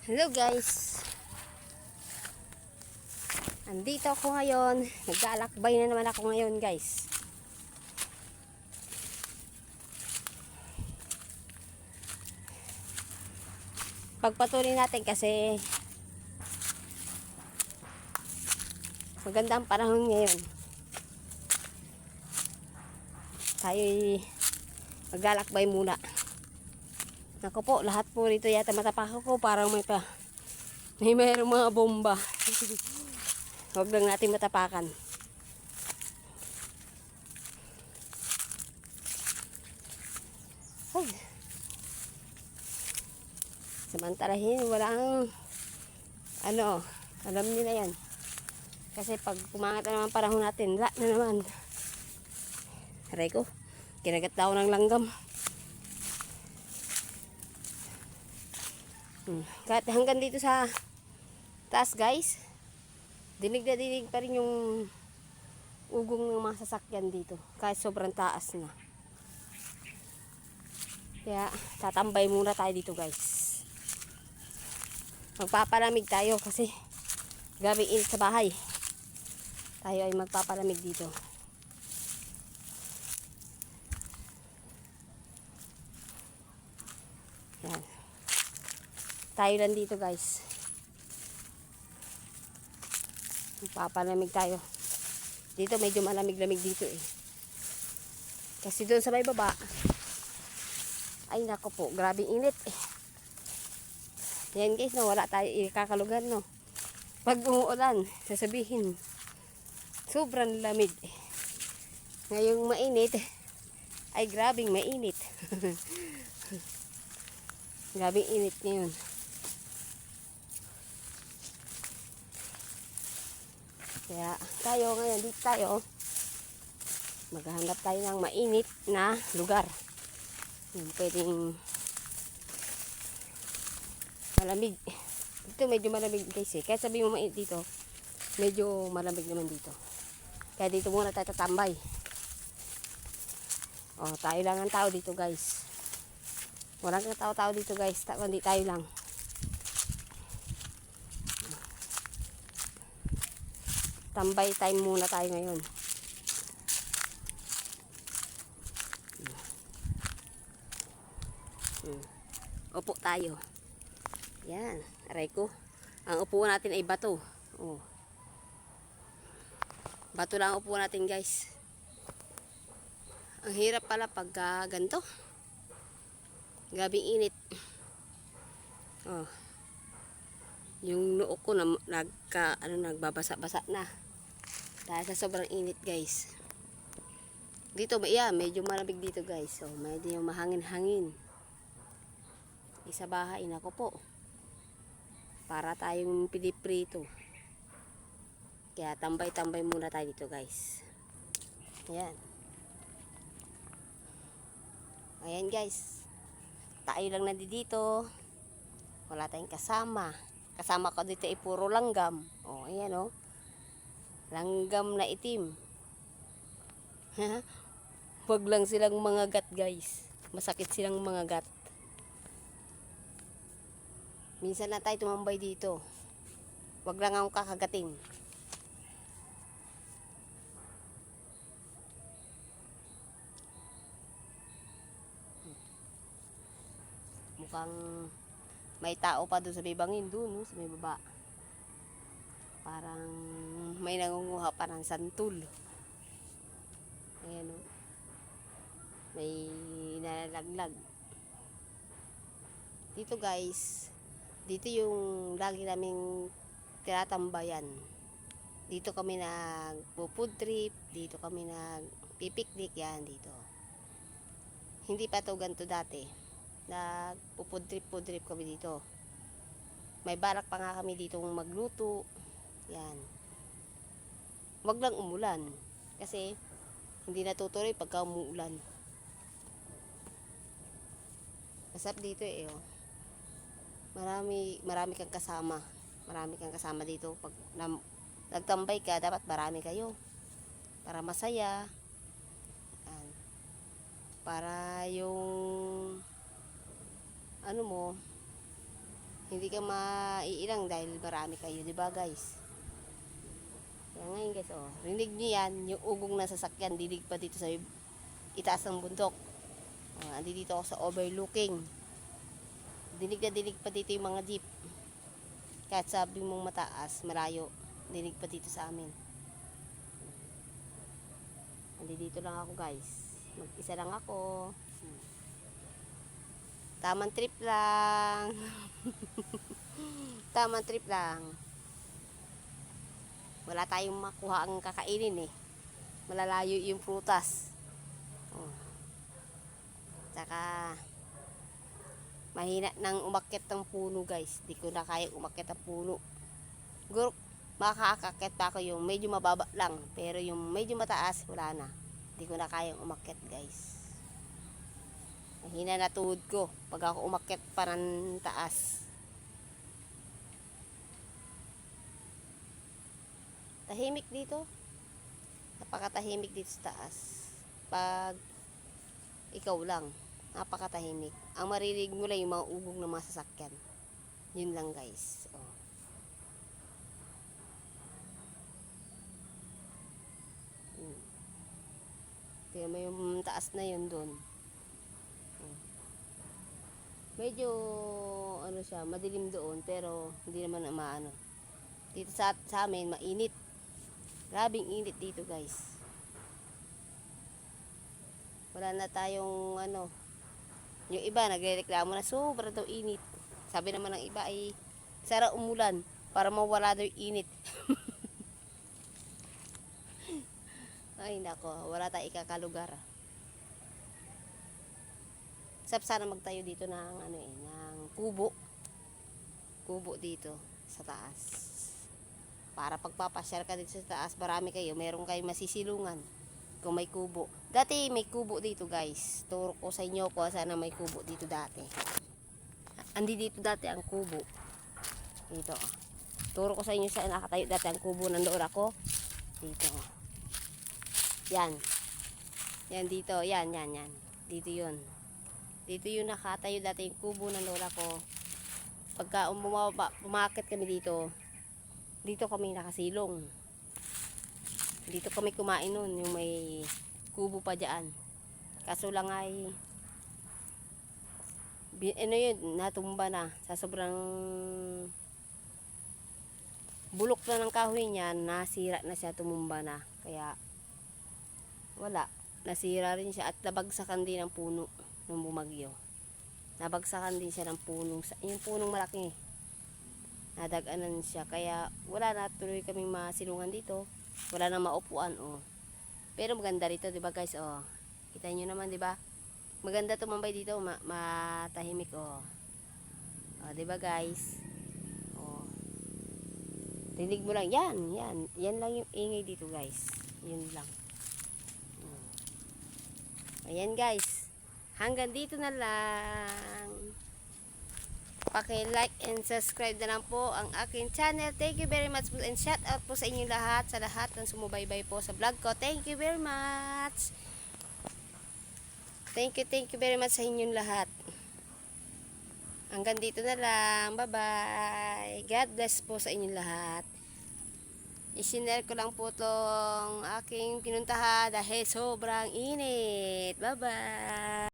Hello guys, andito ako ngayon. Nag-aalakbay na naman ako ngayon guys. Pagpatuloy natin kasi maganda ang panahon ngayon. Tayo maglalakbay muna. Naku po, lahat po rito yata matapak ko, parang mayroong mga bomba. Huwag lang natin matapakan. Ay. Samantalahin, walang alam niyo na yan. Kasi pag kumangat na naman panahon natin, na naman. Aray ko, kinagat daw ng langgam. Kahit hanggang dito sa taas guys, dinig na dinig pa rin yung ugong ng mga sasakyan dito kahit sobrang taas na. Kaya tatambay muna tayo dito guys. Magpapalamig tayo kasi grabe init sa bahay. Tayo ay magpapalamig dito. Yan. Tayo lang dito guys. Magpapalamig tayo. Dito medyo malamig-lamig dito eh. Kasi doon sa may baba, ay nako po, grabing init eh. Yan guys, no, wala tayo ikakalugan no. Pag umuulan, sasabihin, sobrang lamig eh. Ngayong mainit, ay grabing mainit. Grabing init ngayon. Kaya tayo ngayon, dito tayo, maghahanap tayo ng mainit na lugar. Yung pwedeng malamig. Dito medyo malamig guys eh. Kaya sabi mo mainit dito, medyo malamig naman dito. Kaya dito muna tayo tatambay. O, tayo lang ang tao dito guys. Walang tao-tao dito guys. Hindi tayo lang. Tambay time muna tayo ngayon. Upo tayo. Yan, aray ko. Ang upuan natin ay bato. Oh. Bato lang ang upuan natin guys. Ang hirap pala pag ganito. Gabing init. Oh. Yung noo ko na nagbabasa-basa na. Dahil sa sobrang init guys. Dito medyo malamig dito guys. So medyo mahangin-hangin. Isa bahay nako po. Para tayong piniprito. Kaya tambay-tambay muna tayo dito guys. Ayan. Ayan guys. Tayo lang nandito. Wala tayong kasama. Kasama ko dito ay puro langgam. Oh, ayan oh. Langgam na itim. Wag lang silang mga gat guys. Masakit silang mga gat. Minsan na tayo tumambay dito. Wag lang akong kakagating. Mukhang may tao pa doon sa may bangin doon, no? Sa may baba. Parang may nangunguha pa ng santul. Ayan o. May nalalaglag. Dito guys, dito yung lagi naming tinatambayan. Dito kami nag-food trip, dito kami nag-picnic yan dito. Hindi pa to ganito dati. Nag-food trip kami dito. May balak pa nga kami dito magluto. Yan. Wag lang umulan kasi hindi natutuloy pagka umuulan. Masarap dito eh oh. Marami kang kasama. Marami kang kasama dito pag nagtambay ka, dapat marami kayo para masaya. Yan. Para yung ano mo, Hindi ka maiilang dahil marami kayo, di ba guys? Kaya ngayon guys, oh, rinig nyo yan, yung ugong ng sasakyan, dinig pa dito sa itaas ng bundok. Andi dito ako sa overlooking. Dinig na dinig pa dito yung mga jeep. Kahit sabi mong mataas, malayo, dinig pa dito sa amin. Andi dito lang ako guys. Mag-isa lang ako. Tamang trip lang. Tamang trip lang. Wala tayong makuha ang kakainin eh. Malalayo yung prutas. Oh. Tsaka mahina nang umakyat ng puno guys. Di ko na kaya umakyat ng puno. Siguro makakakit pa ako yung medyo mababa lang. Pero yung medyo mataas, wala na. Di ko na kayang umakyat guys. Mahina na tuhod ko pag ako umakyat pa ng taas. Tahimik dito. Napakatahimik dito sa taas. Pag ikaw lang, napakatahimik. Ang maririnig mo lang yung mga ugong ng mga sasakyan. Yun lang guys. Oh. Tingnan mo yung taas na yun doon. Medyo ano siya, madilim doon pero hindi naman maano. Dito sa amin mainit. Grabing init dito, guys. Wala na tayong ano. Yung iba nagrereklamo na sobra daw init. Sabi naman ng iba ay sara umulan para mawala daw yung init. Ay nako, wala tayong ikakalugar. Sana magtayo dito ng ano ng kubo. Kubo dito sa taas. Para pagpapasyal ka dito sa taas, marami kayo, meron kayong masisilungan kung may kubo. Dati may kubo dito, guys. Turo ko sa inyo ko sana may kubo dito dati. Andi dito dati ang kubo. Dito. Turo ko sa inyo saan nakatayo dati ang kubo ng lola ko. Dito. Yan. Yan dito, yan. Dito 'yun. Dito yung nakatayo dati yung kubo ng lola ko. Pagka umakit kami dito, dito kami nakasilong. Dito kami kumain nun, yung may kubo pa dyan. Kaso lang ay, ano yun, natumba na. Sa sobrang bulok na ng kahoy niya, nasira na siya, tumumba na. Kaya, wala. Nasira rin siya at nabagsakan din ng puno nung bumagyo. Nabagsakan din siya ng punong, yung punong malaki. Nadaganan siya. Kaya wala na tuloy kaming masilungan dito. Wala na maupuan, oh. Pero maganda rito, 'di ba, guys, oh. Kita niyo naman, 'di ba? Maganda tumambay dito, matahimik, oh. Oh, 'di ba, guys? Oh. Rinig mo lang, yan. Yan lang yung ingay dito, guys. Yun lang. Ayan, guys. Hanggang dito na lang. Paki-like and subscribe na lang po ang aking channel. Thank you very much po and shout out po sa inyo lahat, sa lahat ng sumubaybay po sa vlog ko. Thank you very much. Thank you very much sa inyong lahat. Hanggang dito na lang. Bye-bye. God bless po sa inyong lahat. I-share ko lang po tong aking pinuntahan dahil sobrang init. Bye-bye.